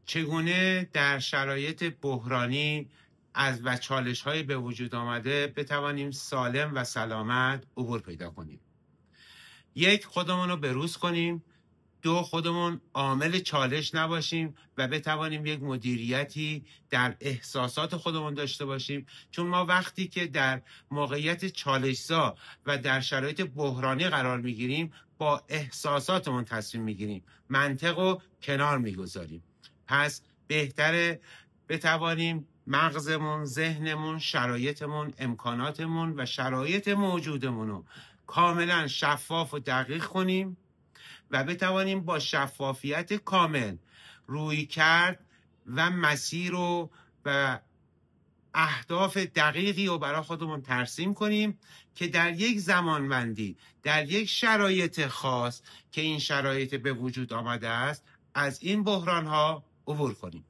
چگونه در شرایط بحرانی و چالش‌های به وجود آمده بتوانیم سالم و سلامت عبور پیدا کنیم. 1. خودمون رو بروز کنیم. 2. خودمون عامل چالش نباشیم و بتوانیم یک مدیریتی در احساسات خودمون داشته باشیم، چون ما وقتی که در موقعیت چالش‌زا و در شرایط بحرانی قرار میگیریم با احساساتمون تصمیم میگیریم، منطق رو کنار میگذاریم. پس بهتره بتوانیم مغزمون، ذهنمون، شرایطمون، امکاناتمون و شرایط موجودمون رو کاملا شفاف و دقیق کنیم و بتوانیم با شفافیت کامل روی کرد و مسیر و اهداف دقیقی رو برای خودمون ترسیم کنیم که در یک زمانبندی، در یک شرایط خاص که این شرایط به وجود آمده است، از این بحران ها عبور کنیم.